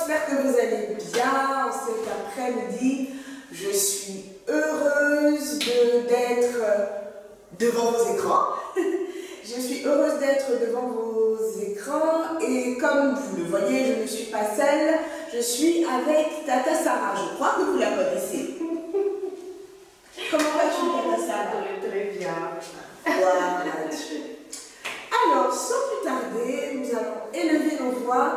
j'espère que vous allez bien cet après-midi. Je suis heureuse d'être devant vos écrans. Je suis heureuse d'être devant vos écrans et comme vous le voyez, je ne suis pas seule, je suis avec Tata Sarah. Je crois que vous la connaissez. Comment vas-tu, Tata Sarah? Très bien. Voilà. Alors, sans plus tarder, nous allons élever nos voix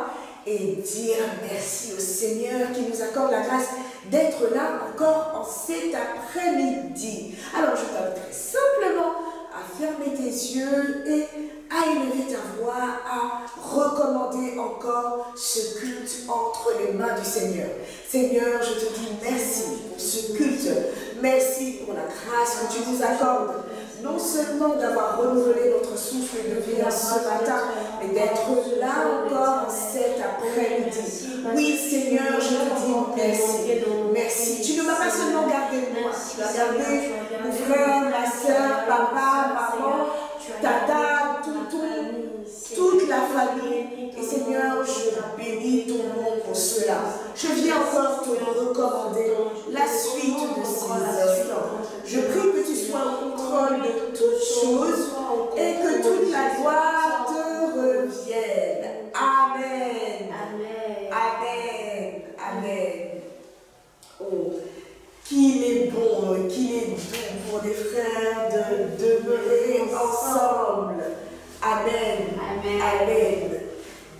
et dire merci au Seigneur qui nous accorde la grâce d'être là encore en cet après-midi. Alors, je t'inviterai simplement à fermer tes yeux et à élever ta voix, à recommander encore ce culte entre les mains du Seigneur. Seigneur, je te dis merci pour ce culte. Merci pour la grâce que tu nous accordes. Non seulement d'avoir renouvelé notre souffle de vie ce matin, mais d'être là encore en cet après-midi. Oui, Seigneur, je te dis merci. Merci. Tu ne m'as pas seulement gardé moi, tu as gardé mon frère, ma soeur, papa, maman, tata, toute la famille. Et Seigneur, je bénis ton nom pour cela. Je viens encore te recommander la suite de ces instants. Je prie que tu sois au contrôle de toutes choses et que toute la gloire te revienne. Amen. Amen. Amen. Amen. Oh, qu'il est bon pour des frères de demeurer ensemble. Amen. Amen. Amen.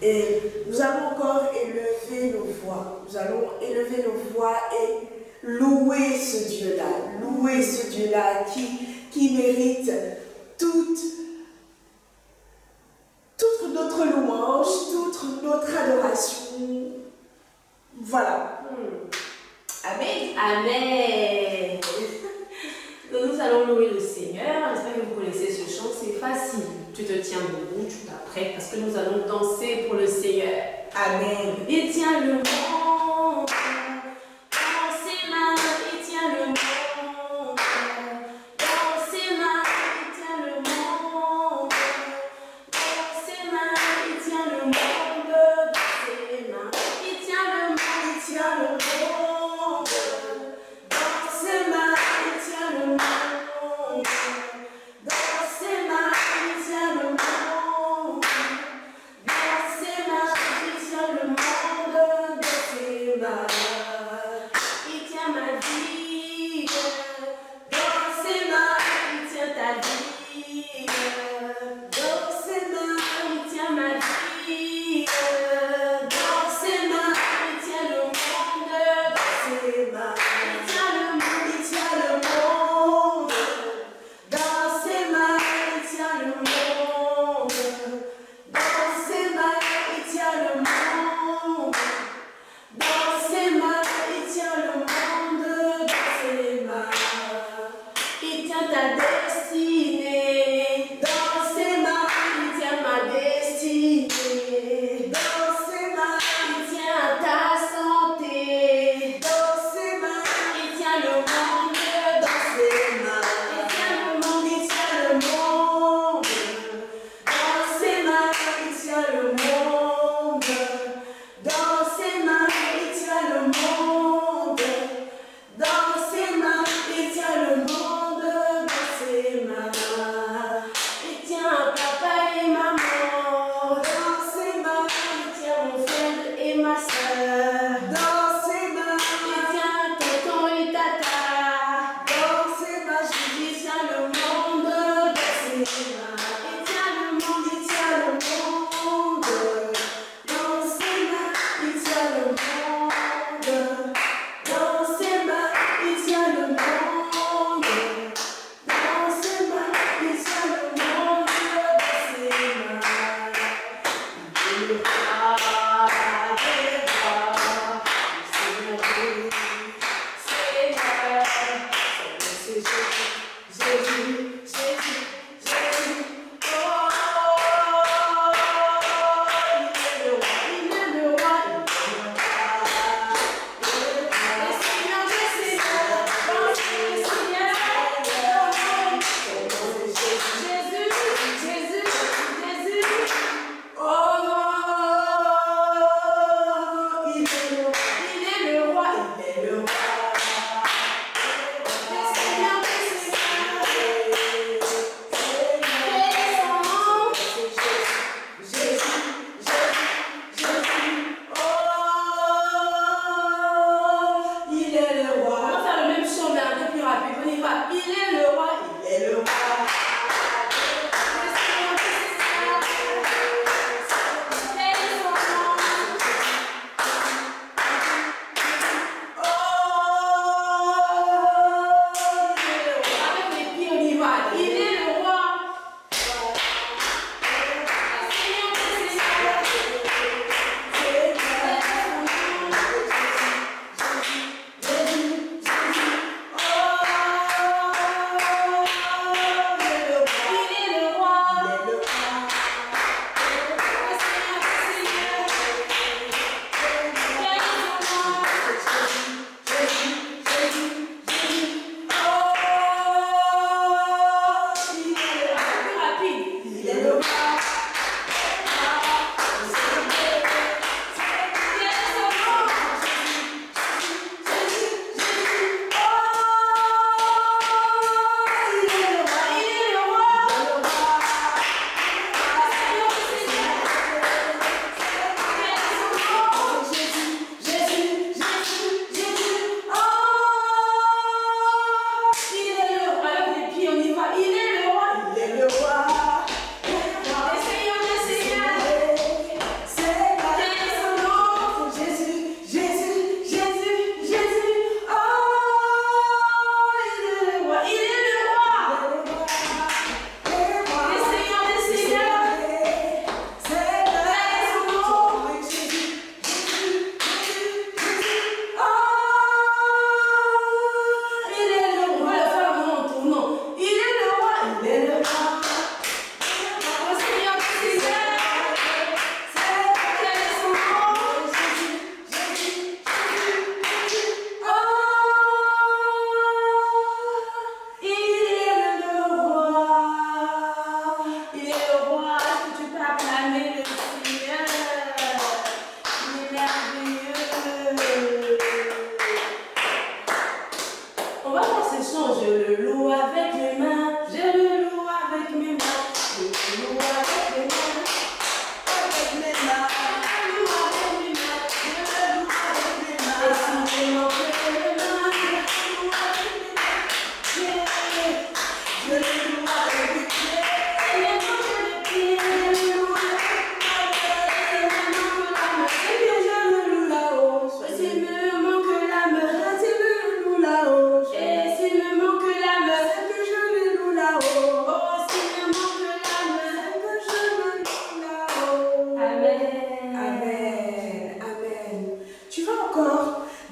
Et nous allons encore élever nos voix. Nous allons élever nos voix et louer ce Dieu-là. Louer ce Dieu-là qui mérite toute notre louange, toute notre adoration. Voilà. Amen. Amen. Donc nous allons louer le Seigneur. J'espère que vous connaissez ce chant. C'est facile. Tu te tiens debout, tu t'apprêtes parce que nous allons danser pour le Seigneur. Amen. Il tient le monde dans ses mains. Il tient le monde dans ses mains. Il tient le monde dans ses mains. Il tient le monde dans ses mains. Il tient le monde. Il tient le monde dans ses mains. Il tient le monde dans ses mains. Il tient le monde dans ses mains. Il tient le monde dans ses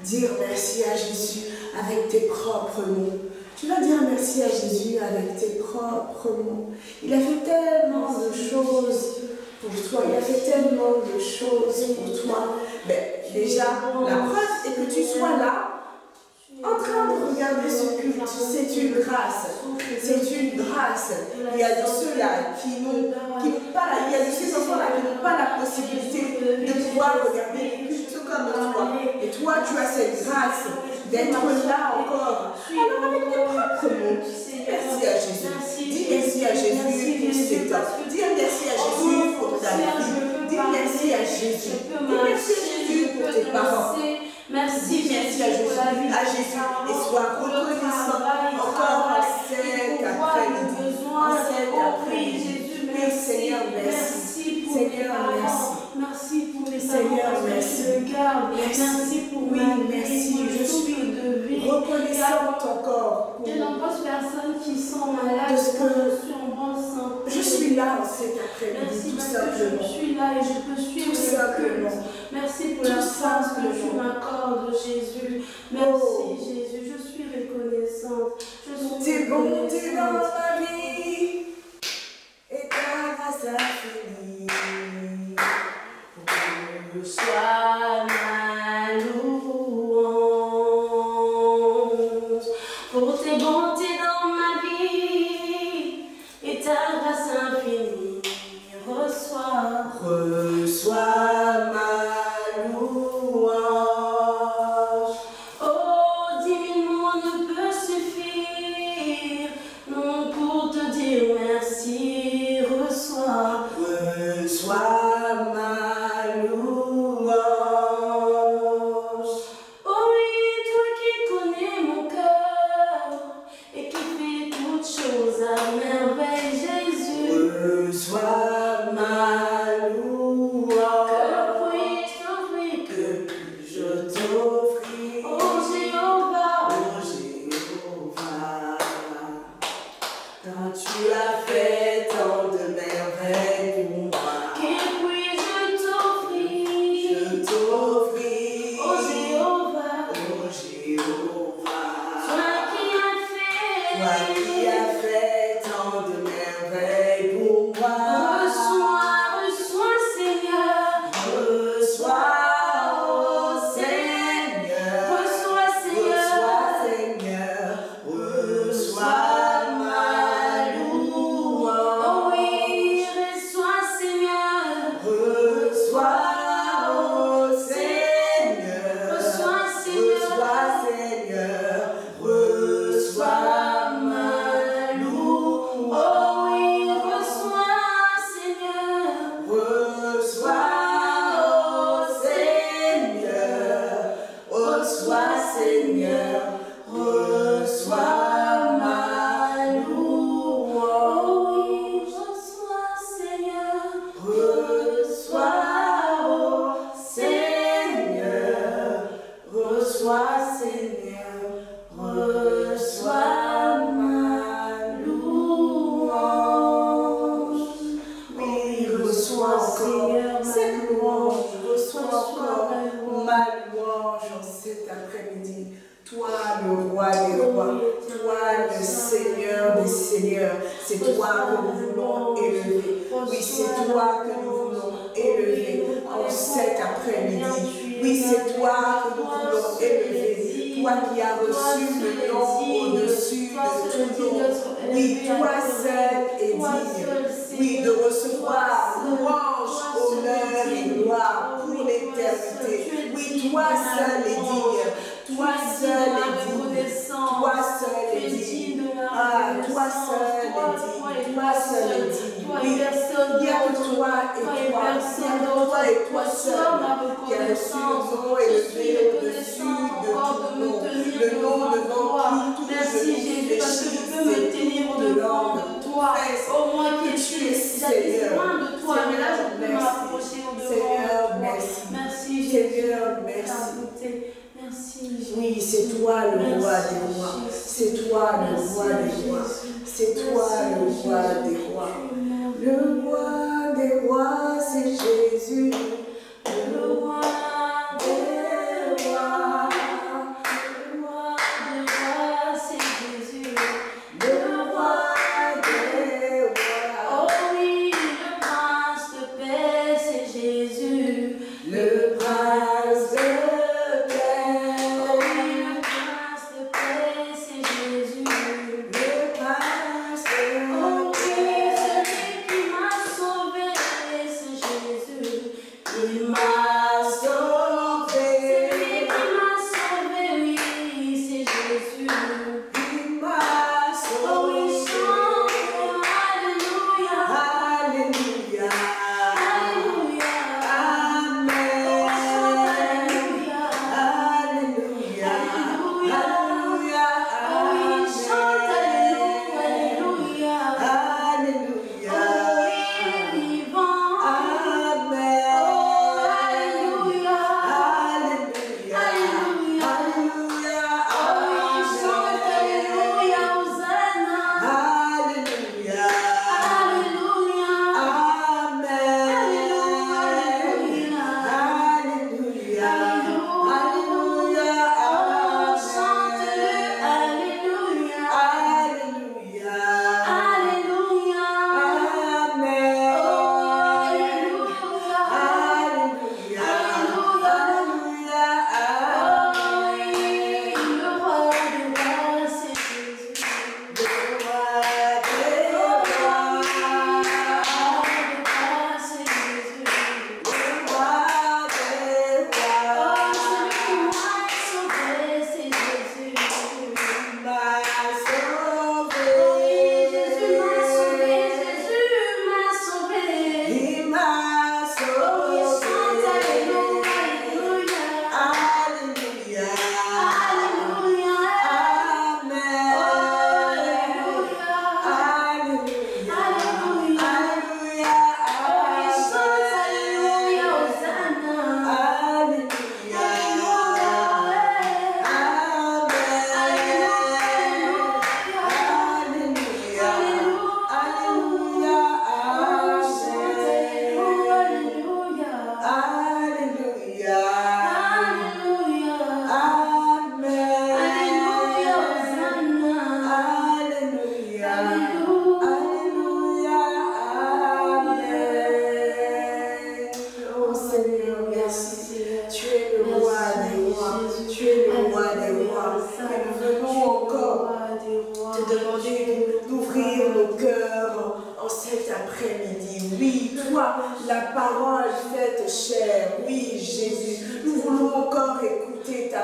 dire merci à Jésus avec tes propres mots. Tu vas dire merci à Jésus avec tes propres mots. Il a fait tellement de choses pour toi. Il a fait tellement de choses pour toi. Mais déjà, la preuve est que tu sois là, en train de regarder ce culte. C'est une grâce. C'est une grâce. Il y a de ceux-là qui n'ont pas, il y a de ces enfants-là qui n'ont pas la possibilité de pouvoir regarder les cultes comme toi. Et toi, tu as cette grâce d'être là encore. Alors avec tes propres mots, dis merci à Jésus. Dis merci à Jésus pour cet homme. Dis merci à Jésus pour ta vie. Dis merci à Jésus. Dis merci à Jésus pour tes parents. Merci, merci à Jésus, et sois reconnaissant encore en cet après-midi. En cet après-midi. Seigneur, merci. Seigneur, merci. Merci pour les parents qui le gardent. Merci pour merci. Je suis reconnaissante encore. Il y a de nombreuses personnes qui sont malades. Parce que je suis en bonne santé. Je suis là en cet après-midi, tout simplement. Je suis là et je peux suivre tout simplement. Merci pour la force que tu m'accordes, Jésus. Merci, Jésus. Je suis reconnaissante. Tes bontés dans ma vie et ta grâce infinie. Reçois ma louange pour tes bontés dans ma vie et ta grâce infinie. Reçois ma louange. Oh, 10 000 mots ne peuvent suffire, non, pour te dire merci. Reçois ma louange. Oh oui, toi qui connais mon cœur et qui fais toutes choses à merveille, Jésus. Reçois ma louange. Que puis-je t'offrir? Que puis-je t'offrir? Oh Jéhovah, car tu as fait tant de merveilles pour moi. que puis-je t'offrir? Je t'offris, Oh Jéhovah, toi qui as fait tant de merveilles pour moi. Reçois, Seigneur. Reçois, oh Seigneur. Reçois, Seigneur. Reçois ma louange. Oh oui, reçois, Seigneur. Reçois, oh Seigneur. Reçois, Seigneur. Reçois ma louange. Oh oui, reçois, Seigneur. Reçois, oh Seigneur. Reçois, Seigneur. Reçois ma louange. Oh oui, reçois, Seigneur. Reçois, oh Seigneur. Reçois, Seigneur. Reçois ma louange. Oui, reçois encore cette louange. Reçois encore ma louange en cet après-midi. Toi, le roi des rois, toi, le Seigneur des seigneurs, c'est toi que nous voulons élever. Oui, c'est toi que nous voulons élever en cet après-midi. Oui, c'est toi que nous voulons élever. Toi qui as reçu le nom au-dessus de tout nom. Oui, toi seul est digne. Oui, de recevoir louange, honneur et gloire pour l'éternité. Oui, toi seul est digne. Toi seul est digne. Toi seul est digne. Ah, toi seul est digne. Toi seul est digne. Oui, il n'y a que toi et toi. Il y a que toi et toi seul qui a reçu le nom élevé au-dessus de tout nom. Le nom devant tout Merci Jésus parce que je peux me tenir au-devant de toi. Au moins que tu es Seigneur. Loin de toi, mais là je peux m'approcher au-devant. Seigneur, merci. Merci Seigneur, merci. Merci. Oui, c'est toi le roi des rois. C'est toi le roi des rois. C'est toi le roi des rois. Le roi des rois, c'est Jésus. Le roi des rois.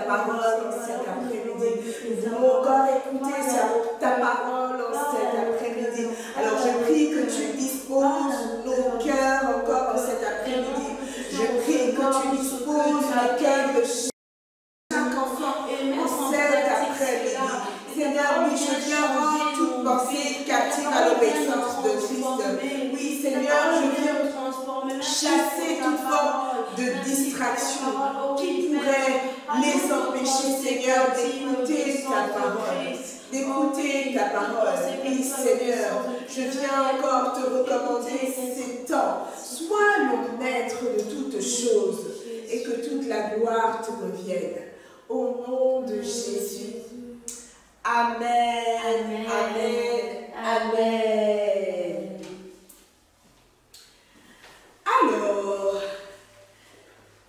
parole en cet après-midi. Nous voulons encore écouter ta parole en cet après-midi. Alors je prie que tu disposes nos cœurs encore en cet après-midi. Je prie que tu disposes le cœur de chaque enfant en cet après-midi. Seigneur, oui, je viens rendre toute pensée captive à l'obéissance de Christ. Oui, Seigneur, je viens chasser toute forme de distraction qui pourrait les empêcher, Seigneur, d'écouter ta parole. D'écouter ta parole. Oui, Seigneur, je viens encore te recommander ces temps. Sois le maître de toutes choses et que toute la gloire te revienne. Au nom de Jésus. Amen. Amen. Amen. Alors,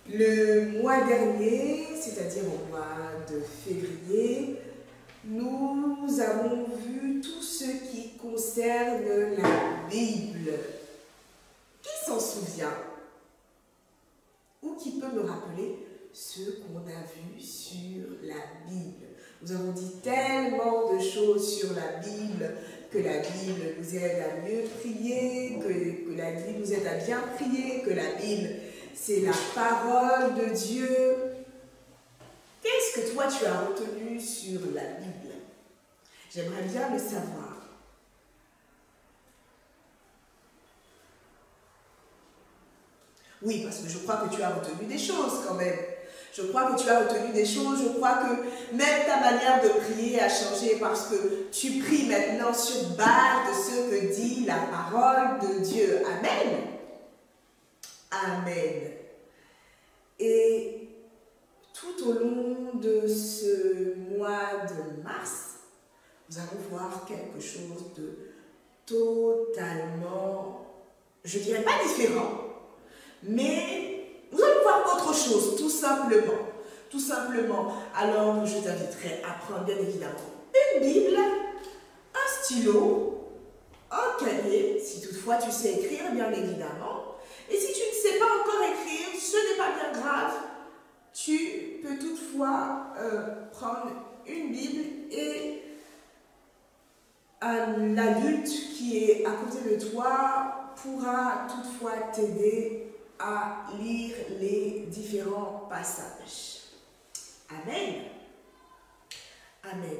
le mois dernier, c'est-à-dire au mois de février, nous avons vu tout ce qui concerne la Bible. Qui s'en souvient? Ou qui peut me rappeler ce qu'on a vu sur la Bible? Nous avons dit tellement de choses sur la Bible, que la Bible nous aide à mieux prier, que la Bible nous aide à bien prier, que la Bible, c'est la parole de Dieu. Qu'est-ce que toi tu as retenu sur la Bible? J'aimerais bien le savoir. Oui, parce que je crois que tu as retenu des choses quand même. Je crois que tu as retenu des choses. Je crois que même ta manière de prier a changé parce que tu pries maintenant sur base de ce que dit la parole de Dieu. Amen. Amen. Et tout au long de ce mois de mars, nous allons voir quelque chose de totalement, je ne dirais pas différent, mais nous allons voir autre chose, tout simplement. Tout simplement. Alors, je t'inviterai à prendre, bien évidemment, une Bible, un stylo, un cahier, si toutefois tu sais écrire, bien évidemment. Et si tu ne sais pas encore écrire, ce n'est pas bien grave. Tu peux toutefois prendre une Bible et un adulte qui est à côté de toi pourra toutefois t'aider à lire les différents passages. Amen. Amen.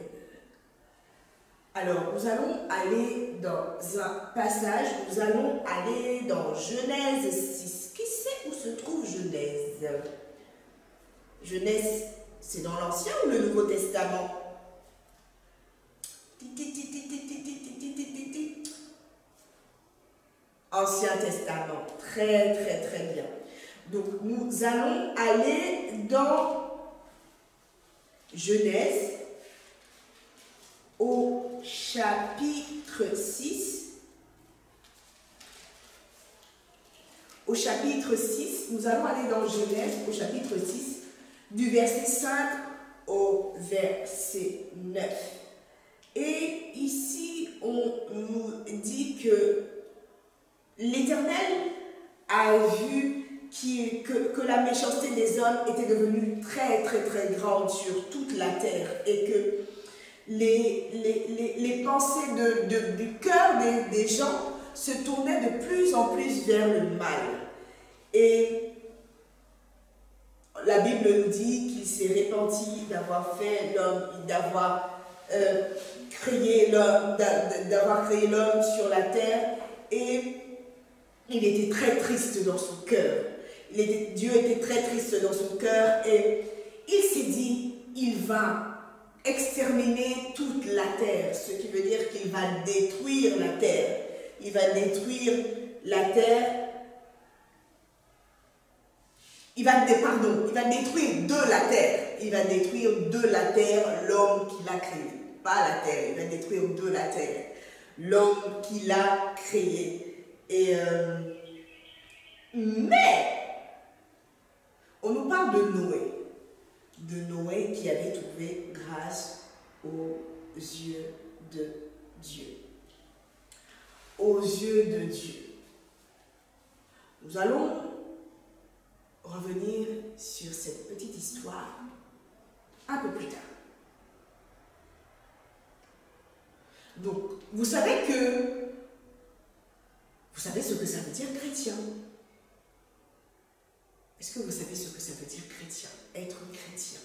Alors, nous allons aller dans un passage, nous allons aller dans Genèse 6. Qui sait où se trouve Genèse? Genèse, c'est dans l'Ancien ou le Nouveau Testament? Ancien Testament. Très, très, très bien. Donc, nous allons aller dans Genèse au chapitre 6. Au chapitre 6, nous allons aller dans Genèse au chapitre 6, du verset 5 au verset 9. Et ici, on nous dit que l'Éternel a vu que la méchanceté des hommes était devenue très, très, très grande sur toute la terre et que les pensées du cœur des gens se tournaient de plus en plus vers le mal. Et la Bible nous dit qu'il s'est repenti d'avoir fait l'homme, d'avoir créé l'homme sur la terre, et il était très triste dans son cœur. Dieu était très triste dans son cœur et il s'est dit, il va exterminer toute la terre, ce qui veut dire qu'il va détruire la terre. Il va détruire la terre. Il va détruire de la terre. Il va détruire de la terre l'homme qui l'a créé. Pas la terre, il va détruire de la terre l'homme qui l'a créé. Et mais on nous parle de Noé qui avait trouvé grâce aux yeux de Dieu. Aux yeux de Dieu. Nous allons revenir sur cette petite histoire un peu plus tard. Donc, vous savez ce que ça veut dire chrétien. Est-ce que vous savez ce que ça veut dire chrétien? Être chrétien.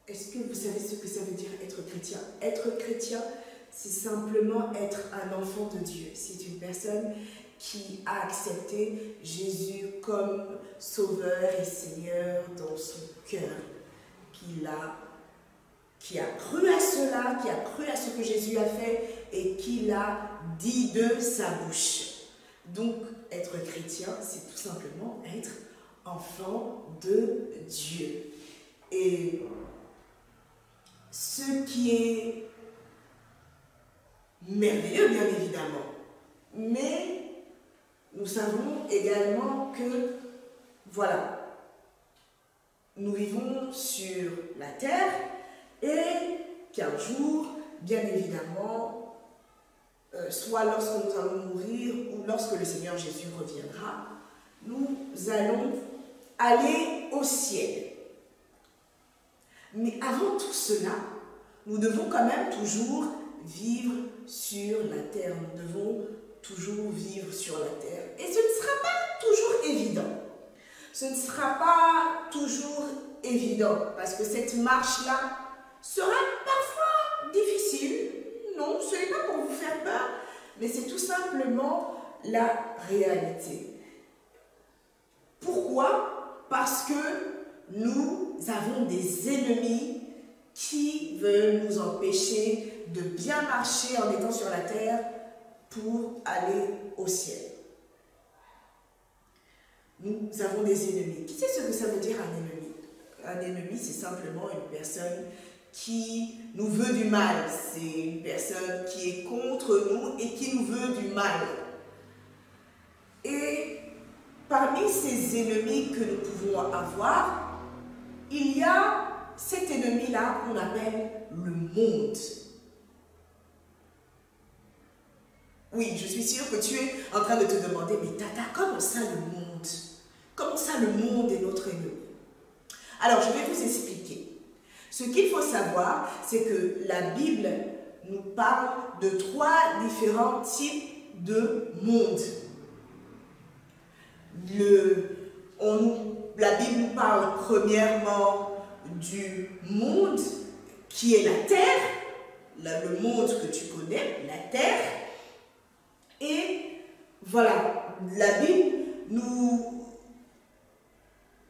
Est-ce que vous savez ce que ça veut dire être chrétien? Être chrétien, c'est simplement être un enfant de Dieu. C'est une personne qui a accepté Jésus comme sauveur et Seigneur dans son cœur, qui a cru à cela, qui a cru à ce que Jésus a fait et qui l'a dit de sa bouche. Donc, être chrétien, c'est tout simplement être enfant de Dieu. Et ce qui est merveilleux, bien évidemment, mais nous savons également que, voilà, nous vivons sur la terre et qu'un jour, bien évidemment, soit lorsque nous allons mourir ou lorsque le Seigneur Jésus reviendra, nous allons aller au ciel. Mais avant tout cela, nous devons quand même toujours vivre sur la terre. Nous devons toujours vivre sur la terre. Et ce ne sera pas toujours évident. Ce ne sera pas toujours évident parce que cette marche-là sera parfois difficile. Non, ce n'est pas pour vous faire peur, mais c'est tout simplement la réalité. Pourquoi? Parce que nous avons des ennemis qui veulent nous empêcher de bien marcher en étant sur la terre pour aller au ciel. Nous avons des ennemis. Qui sait ce que ça veut dire un ennemi? Un ennemi, c'est simplement une personne qui nous veut du mal. C'est une personne qui est contre nous et qui nous veut du mal. Et parmi ces ennemis que nous pouvons avoir, il y a cet ennemi-là qu'on appelle le monde. Oui, je suis sûre que tu es en train de te demander, mais Tata, comment ça le monde? Comment ça le monde est notre ennemi? Alors, je vais vous expliquer. Ce qu'il faut savoir, c'est que la Bible nous parle de 3 différents types de monde. La Bible nous parle premièrement du monde qui est la terre, le monde que tu connais, la terre. Et voilà, la Bible nous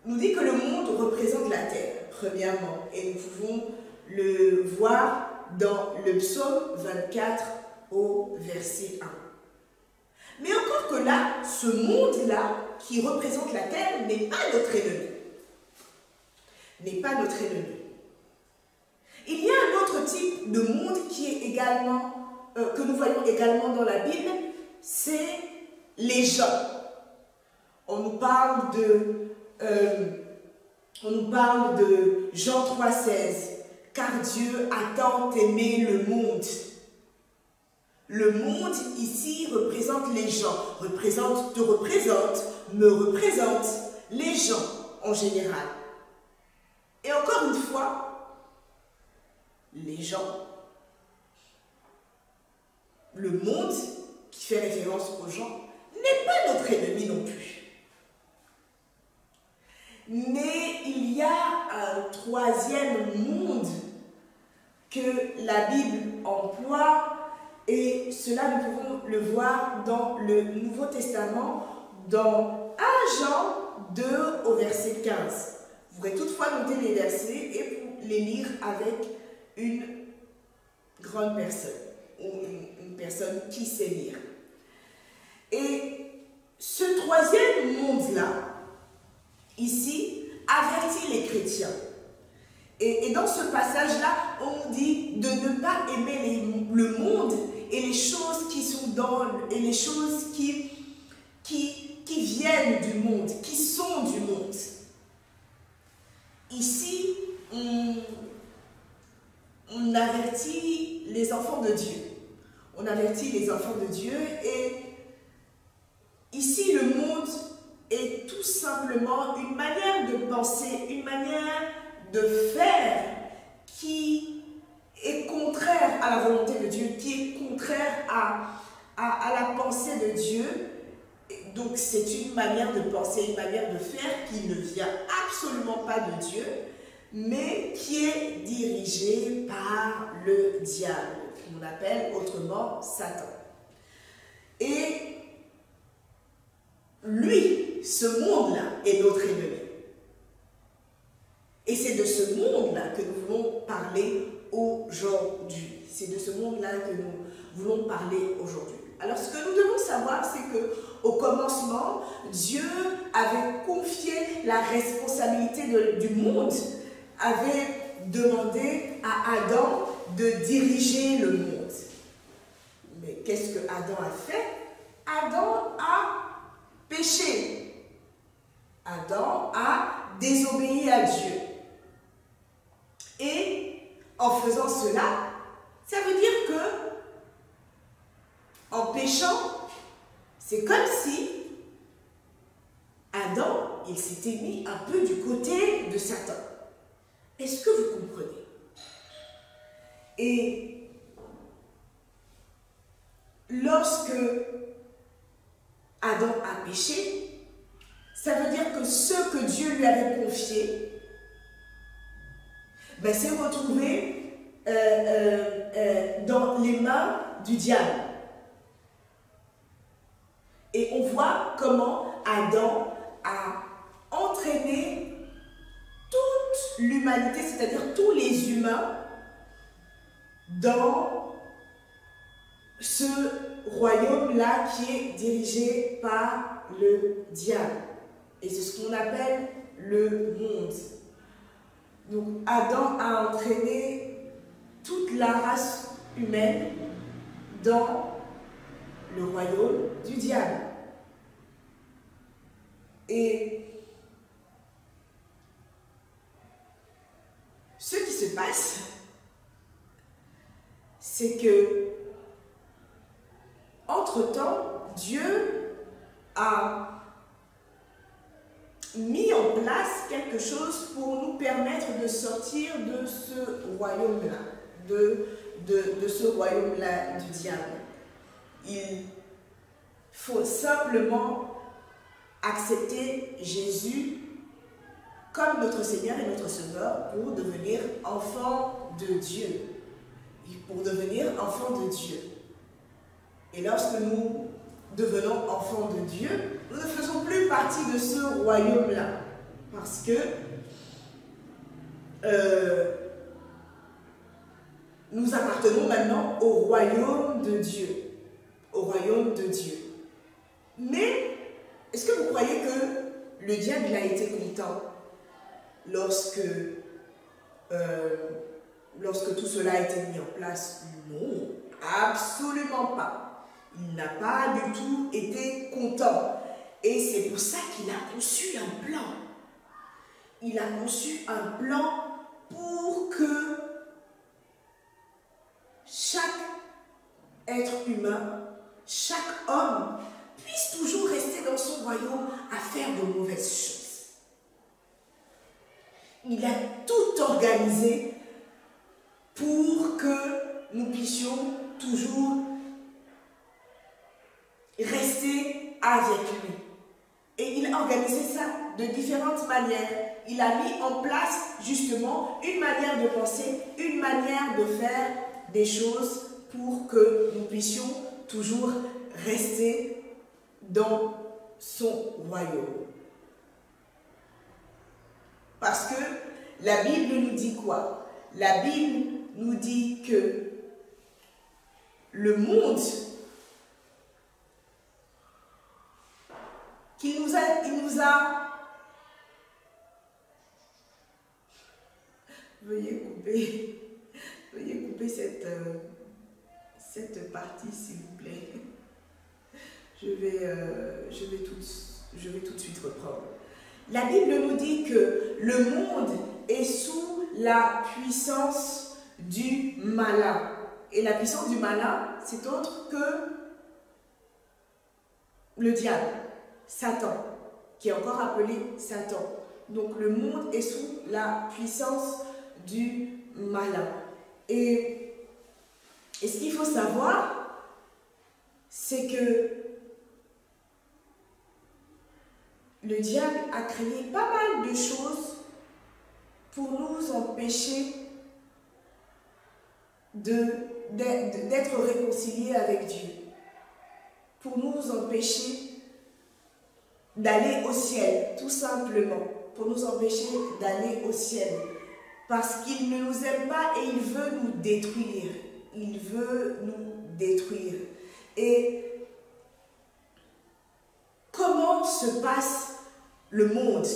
dit que le monde représente la terre, premièrement. Et nous pouvons le voir dans le psaume 24 au verset 1. Mais encore que là, ce monde-là, qui représente la terre, n'est pas notre ennemi. N'est pas notre ennemi. Il y a un autre type de monde qui est également, que nous voyons également dans la Bible, c'est les gens. On nous parle de Jean 3,16, car Dieu a tant aimé le monde. Le monde ici représente les gens, te représente, me représente, les gens en général. Et encore une fois, les gens, le monde qui fait référence aux gens, n'est pas notre ennemi non plus. Mais il y a un troisième monde que la Bible emploie, et cela nous pouvons le voir dans le Nouveau Testament, dans 1 Jean 2 au verset 15. Vous pourrez toutefois noter les versets et les lire avec une grande personne, ou une personne qui sait lire. Et ce troisième monde-là, ici, avertit les chrétiens. Et dans ce passage-là, on dit de ne pas aimer le monde et les choses qui sont et les choses qui viennent du monde, qui sont du monde. Ici, on avertit les enfants de Dieu. On avertit les enfants de Dieu et ici, le monde est tout simplement une manière de penser, une manière de faire qui est contraire à la volonté de Dieu, qui est contraire à la pensée de Dieu. Donc c'est une manière de penser, une manière de faire qui ne vient absolument pas de Dieu, mais qui est dirigée par le diable, qu'on appelle autrement Satan. Et lui, ce monde-là, est notre ennemi. Et c'est de ce monde-là que nous voulons parler aujourd'hui. C'est de ce monde-là que nous voulons parler aujourd'hui. Alors, ce que nous devons savoir, c'est qu'au commencement, Dieu avait confié la responsabilité du monde, avait demandé à Adam de diriger le monde. Mais qu'est-ce que Adam a fait? Adam a péché. Adam a désobéi à Dieu. Et en faisant cela, ça veut dire que en péchant, c'est comme si Adam, il s'était mis un peu du côté de Satan. Est-ce que vous comprenez? Et lorsque Adam a péché, ça veut dire que ce que Dieu lui avait confié, ben, s'est retrouvé dans les mains du diable. Et on voit comment Adam a entraîné toute l'humanité, c'est-à-dire tous les humains, dans ce royaume-là qui est dirigé par le diable. Et c'est ce qu'on appelle le monde. Donc Adam a entraîné toute la race humaine dans le royaume du diable. Et ce qui se passe, c'est que, entre-temps, Dieu a mis en place quelque chose pour nous permettre de sortir de ce royaume-là, de ce royaume-là du diable. Il faut simplement accepter Jésus comme notre Seigneur et notre Sauveur pour devenir enfant de Dieu. Pour devenir enfant de Dieu. Et lorsque nous devenons enfants de Dieu, nous ne faisons plus partie de ce royaume-là. Parce que nous appartenons maintenant au royaume de Dieu. Au royaume de Dieu. Mais, est-ce que vous croyez que le diable a été content lorsque tout cela a été mis en place? Non, absolument pas. Il n'a pas du tout été content. Et c'est pour ça qu'il a conçu un plan. Il a conçu un plan pour que chaque être humain, chaque homme, puisse toujours rester dans son royaume à faire de mauvaises choses. Il a tout organisé pour que nous puissions toujours rester avec lui. Et il a organisé ça de différentes manières. Il a mis en place justement une manière de penser, une manière de faire des choses pour que nous puissions toujours rester dans son royaume. Parce que la Bible nous dit quoi? La Bible nous dit que le monde il nous a veuillez couper cette partie s'il vous plaît. Je vais tout de suite reprendre. La Bible nous dit que le monde est sous la puissance du malin. Et la puissance du malin, c'est autre que le diable, Satan. qui est encore appelé Satan. Donc le monde est sous la puissance du malin. Et ce qu'il faut savoir, c'est que le diable a créé pas mal de choses pour nous empêcher d'être réconciliés avec Dieu, pour nous empêcher d'aller au ciel, tout simplement, pour nous empêcher d'aller au ciel, parce qu'il ne nous aime pas et il veut nous détruire, il veut nous détruire. Et comment se passe le monde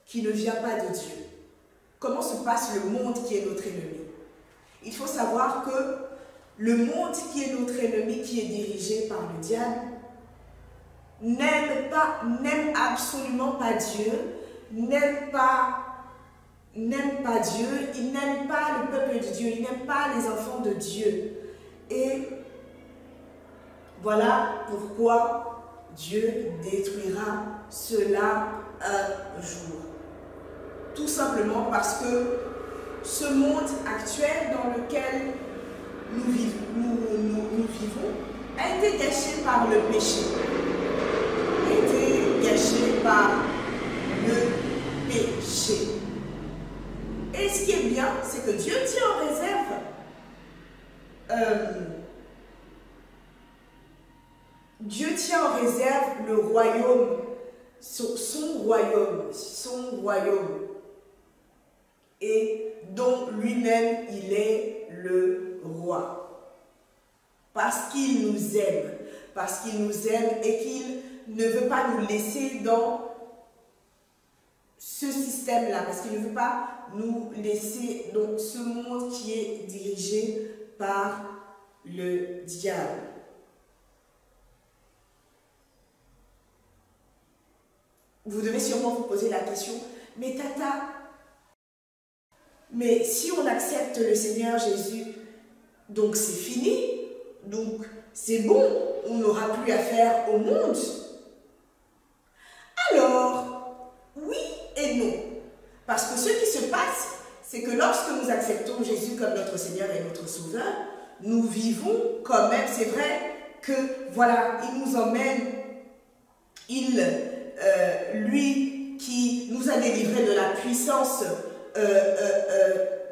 qui ne vient pas de Dieu? Comment se passe le monde qui est notre ennemi? Il faut savoir que le monde qui est notre ennemi, qui est dirigé par le diable, n'aime absolument pas Dieu, n'aime pas Dieu, il n'aime pas le peuple de Dieu, il n'aime pas les enfants de Dieu. Et voilà pourquoi Dieu détruira cela un jour. Tout simplement parce que ce monde actuel dans lequel nous vivons a été gâché par le péché. A été gâché par le péché. Et ce qui est bien, c'est que Dieu tient en réserve Dieu tient en réserve le royaume, son royaume, et dont lui-même il est le roi. Parce qu'il nous aime et qu'il ne veut pas nous laisser dans ce système-là, parce qu'il ne veut pas nous laisser dans ce monde qui est dirigé par le diable. Vous devez sûrement vous poser la question, mais Tata, mais si on accepte le Seigneur Jésus, donc c'est fini, donc c'est bon, on n'aura plus affaire au monde. Alors, oui et non. Parce que ce qui se passe, c'est que lorsque nous acceptons Jésus comme notre Seigneur et notre Sauveur, nous vivons quand même, c'est vrai que voilà, il nous emmène, lui qui nous a délivrés de la puissance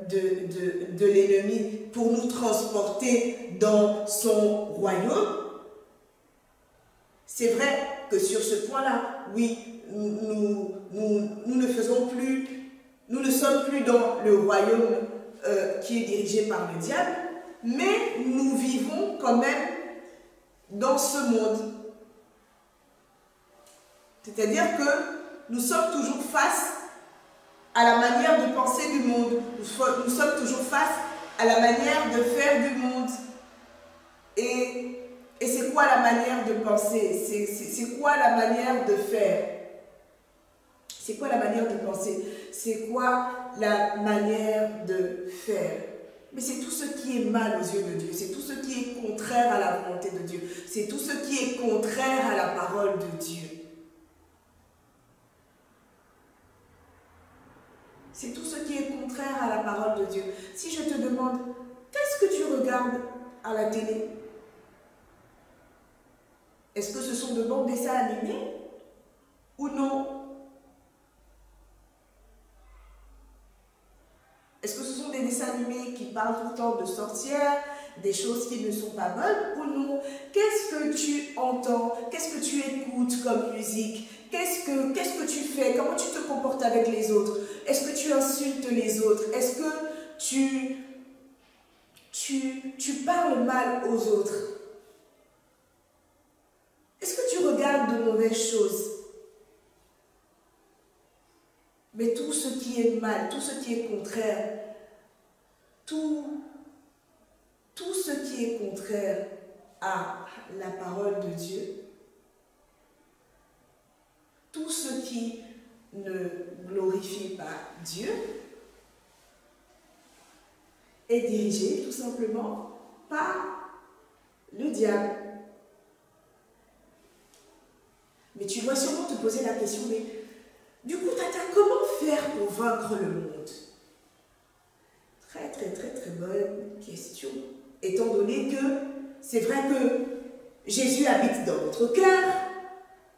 de l'ennemi pour nous transporter dans son royaume. C'est vrai que sur ce point-là, oui, nous ne sommes plus dans le royaume qui est dirigé par le diable, mais nous vivons quand même dans ce monde. C'est-à-dire que nous sommes toujours face à la manière de penser du monde. Nous sommes toujours face à la manière de faire du monde. Et c'est quoi la manière de penser? C'est quoi la manière de faire? C'est quoi la manière de penser? C'est quoi la manière de faire? Mais c'est tout ce qui est mal aux yeux de Dieu. C'est tout ce qui est contraire à la volonté de Dieu. C'est tout ce qui est contraire à la parole de Dieu. C'est tout ce qui est contraire à la parole de Dieu. Si je te demande, qu'est-ce que tu regardes à la télé? Est-ce que ce sont de bons dessins animés ou non? Est-ce que ce sont des dessins animés qui parlent tout le temps de sorcières, des choses qui ne sont pas bonnes ou non? Qu'est-ce que tu entends? Qu'est-ce que tu écoutes comme musique? Qu'est-ce que tu fais? Comment tu te comportes avec les autres? Est-ce que tu insultes les autres? Est-ce que tu parles mal aux autres? Est-ce que tu regardes de mauvaises choses? Mais tout ce qui est mal, tout ce qui est contraire, tout ce qui est contraire à la parole de Dieu, tout ce qui ne glorifie pas Dieu, est dirigé tout simplement par le diable. Mais tu dois sûrement te poser la question, mais du coup, Tata, comment faire pour vaincre le monde? Très, très, très, très bonne question. Étant donné que c'est vrai que Jésus habite dans notre cœur,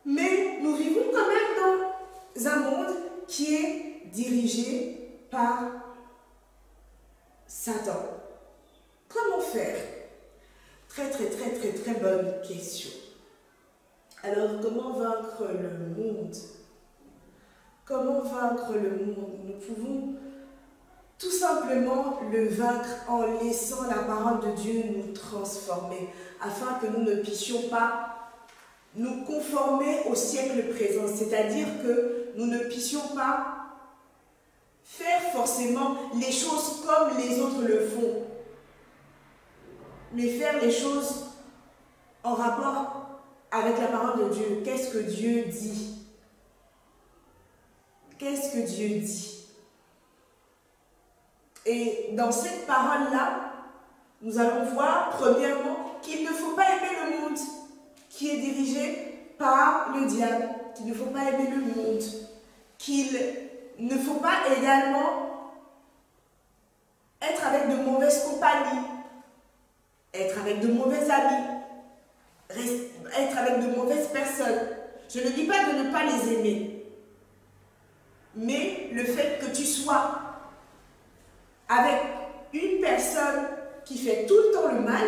mais nous vivons quand même dans un monde qui est dirigé par Satan. Comment faire? Très, très, très, très, très bonne question. Alors, comment vaincre le monde? Comment vaincre le monde? Nous pouvons tout simplement le vaincre en laissant la parole de Dieu nous transformer, afin que nous ne puissions pas nous conformer au siècle présent, c'est-à-dire que nous ne puissions pas faire forcément les choses comme les autres le font, mais faire les choses en rapport avec la parole de Dieu. Qu'est-ce que Dieu dit? Qu'est-ce que Dieu dit? Et dans cette parole-là, nous allons voir, premièrement, qu'il ne faut pas aimer le monde qui est dirigé par le diable, qu'il ne faut pas aimer le monde, qu'il ne faut pas également être avec de mauvaises compagnies, être avec de mauvais amis, être avec de mauvaises personnes. Je ne dis pas de ne pas les aimer, mais le fait que tu sois avec une personne qui fait tout le temps le mal,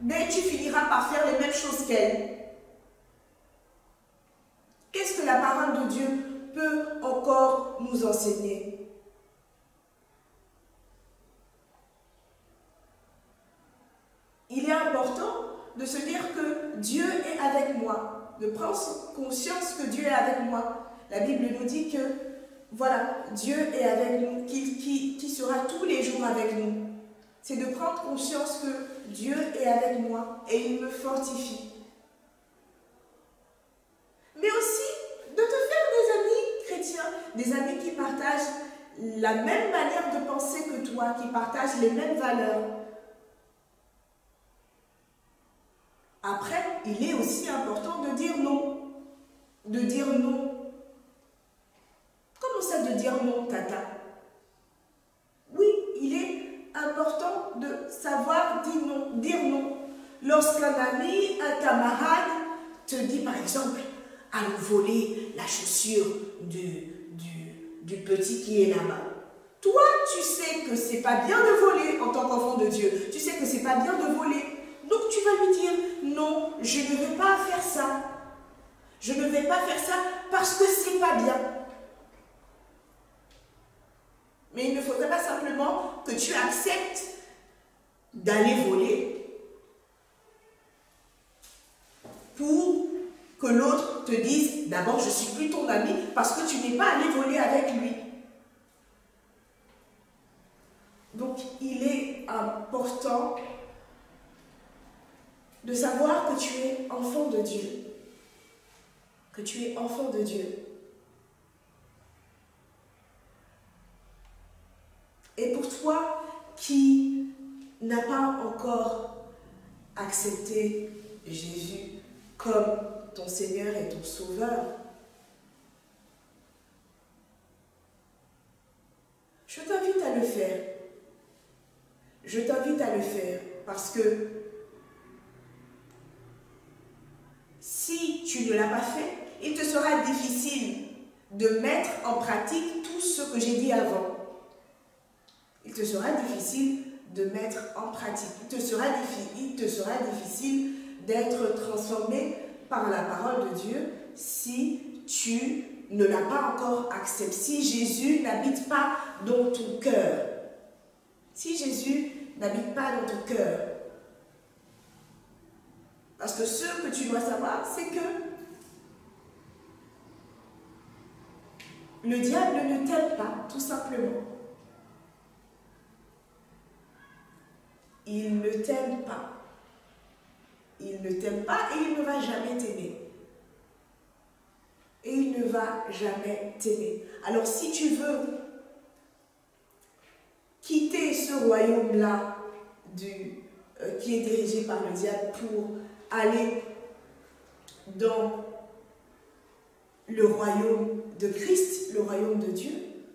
mais tu finiras par faire les mêmes choses qu'elle. Qu'est-ce que la parole de Dieu peut encore nous enseigner? Il est important de se dire que Dieu est avec moi, de prendre conscience que Dieu est avec moi. La Bible nous dit que voilà, Dieu est avec nous, qui sera tous les jours avec nous. C'est de prendre conscience que Dieu est avec moi et il me fortifie. Mais aussi de te faire des amis chrétiens, des amis qui partagent la même manière de penser que toi, qui partagent les mêmes valeurs. Après, il est aussi important de dire non. De dire non. Comment ça de dire non, Tata? Oui, il est important de savoir dire non. Lorsqu'un ami, un camarade te dit par exemple, allons voler la chaussure du petit qui est là-bas. Toi, tu sais que c'est pas bien de voler en tant qu'enfant de Dieu. Tu sais que c'est pas bien de voler. Donc tu vas lui dire, non, je ne vais pas faire ça. Je ne vais pas faire ça parce que c'est pas bien. Mais il ne faudrait pas simplement que tu acceptes d'aller voler pour que l'autre te dise, d'abord je ne suis plus ton ami parce que tu n'es pas allé voler avec lui. Donc il est important de savoir que tu es enfant de Dieu. Que tu es enfant de Dieu. Et pour toi qui n'as pas encore accepté Jésus comme ton Seigneur et ton Sauveur, je t'invite à le faire. Je t'invite à le faire parce que si tu ne l'as pas fait, il te sera difficile de mettre en pratique tout ce que j'ai dit avant. Il te sera difficile de mettre en pratique. Il te sera difficile d'être transformé par la parole de Dieu si tu ne l'as pas encore accepté. Si Jésus n'habite pas dans ton cœur. Si Jésus n'habite pas dans ton cœur. Parce que ce que tu dois savoir, c'est que le diable ne t'aime pas, tout simplement. Il ne t'aime pas. Il ne t'aime pas et il ne va jamais t'aimer. Et il ne va jamais t'aimer. Alors si tu veux quitter ce royaume-là qui est dirigé par le diable pour aller dans le royaume de Christ, le royaume de Dieu,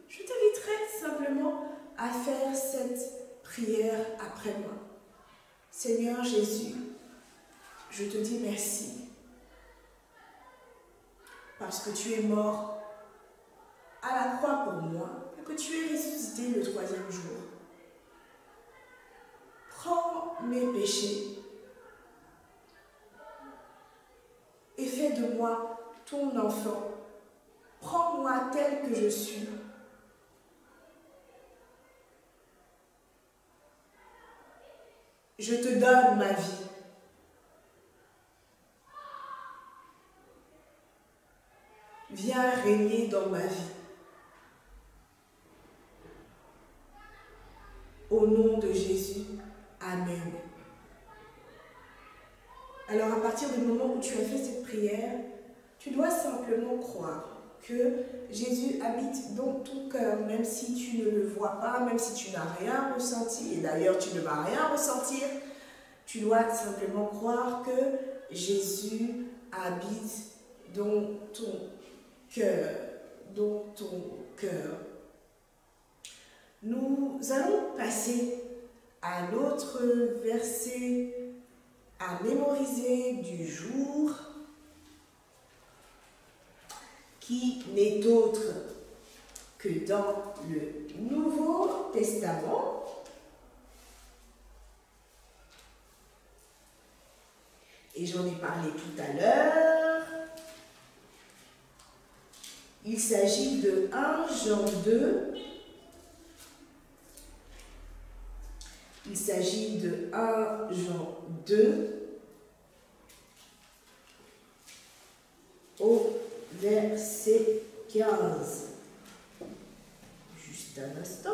je t'inviterai simplement à faire cette prière après moi. Seigneur Jésus, je te dis merci parce que tu es mort à la croix pour moi et que tu es ressuscité le 3e jour. Prends mes péchés et fais de moi ton enfant. Prends-moi tel que je suis. Je te donne ma vie. Viens régner dans ma vie. Au nom de Jésus, Amen. Alors à partir du moment où tu as fait cette prière, tu dois simplement croire que Jésus habite dans ton cœur, même si tu ne le vois pas, même si tu n'as rien ressenti, et d'ailleurs tu ne vas rien ressentir, tu dois simplement croire que Jésus habite dans ton cœur, dans ton cœur. Nous allons passer à l'autre verset à mémoriser du jour, qui n'est autre que dans le Nouveau Testament. Et j'en ai parlé tout à l'heure. Il s'agit de 1 Jean 2. Il s'agit de 1 Jean 2 au verset 15. Juste un instant.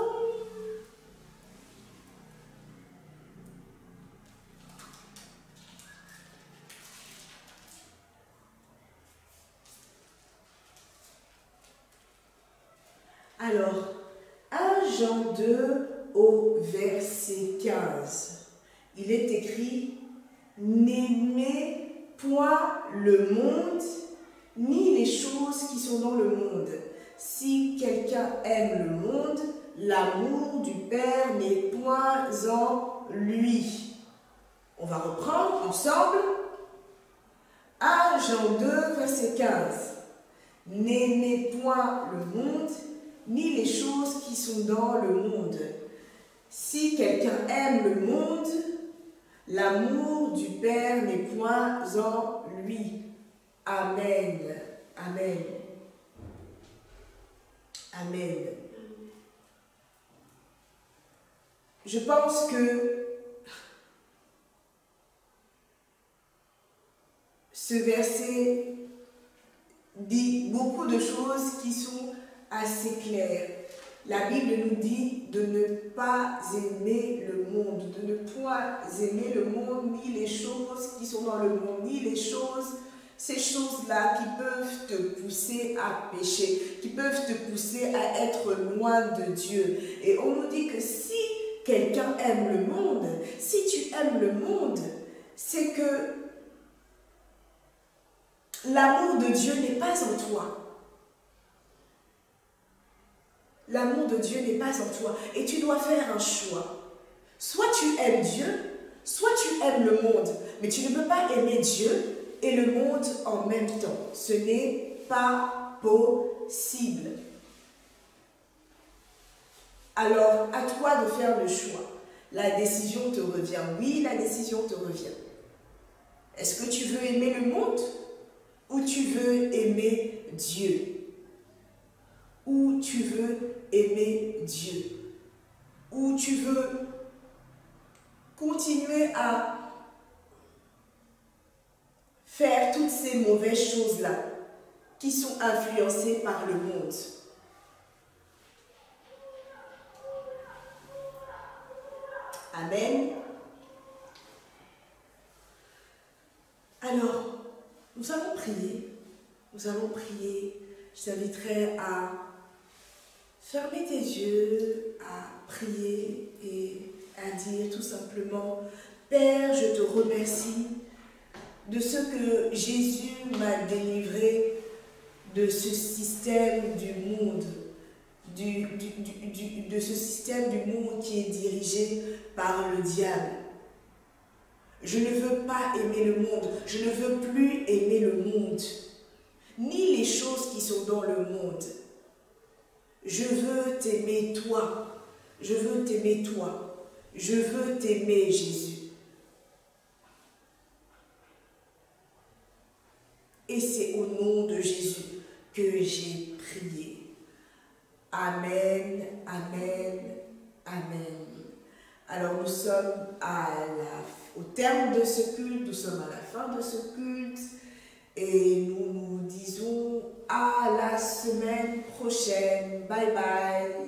Alors, 1 Jean 2 au verset 15. Il est écrit « N'aimez point le monde, ni les choses qui sont dans le monde. Si quelqu'un aime le monde, l'amour du Père n'est point en lui. » On va reprendre ensemble. 1 Jean 2, verset 15. « N'aimez point le monde, ni les choses qui sont dans le monde. Si quelqu'un aime le monde, l'amour du Père n'est point en lui. » Amen. Amen. Amen. Je pense que ce verset dit beaucoup de choses qui sont assez claires. La Bible nous dit de ne pas aimer le monde, de ne point aimer le monde, ni les choses qui sont dans le monde, ni les choses, ces choses-là qui peuvent te pousser à pécher, qui peuvent te pousser à être loin de Dieu. Et on nous dit que si quelqu'un aime le monde, si tu aimes le monde, c'est que l'amour de Dieu n'est pas en toi. L'amour de Dieu n'est pas en toi. Et tu dois faire un choix. Soit tu aimes Dieu, soit tu aimes le monde. Mais tu ne peux pas aimer Dieu et le monde en même temps. Ce n'est pas possible. Alors, à toi de faire le choix. La décision te revient. Oui, la décision te revient. Est-ce que tu veux aimer le monde ou tu veux aimer Dieu? Ou tu veux aimer Dieu? Ou tu veux continuer à faire toutes ces mauvaises choses-là qui sont influencées par le monde? Amen. Alors, nous allons prier. Nous allons prier. Je t'inviterai à fermer tes yeux, à prier et à dire tout simplement: Père, je te remercie de ce que Jésus m'a délivré de ce système du monde, de ce système du monde qui est dirigé par le diable. Je ne veux pas aimer le monde, je ne veux plus aimer le monde, ni les choses qui sont dans le monde. Je veux t'aimer toi, je veux t'aimer toi, je veux t'aimer Jésus. Et c'est au nom de Jésus que j'ai prié. Amen, amen, amen. Alors nous sommes au terme de ce culte, nous sommes à la fin de ce culte et nous nous disons à la semaine prochaine. Bye bye.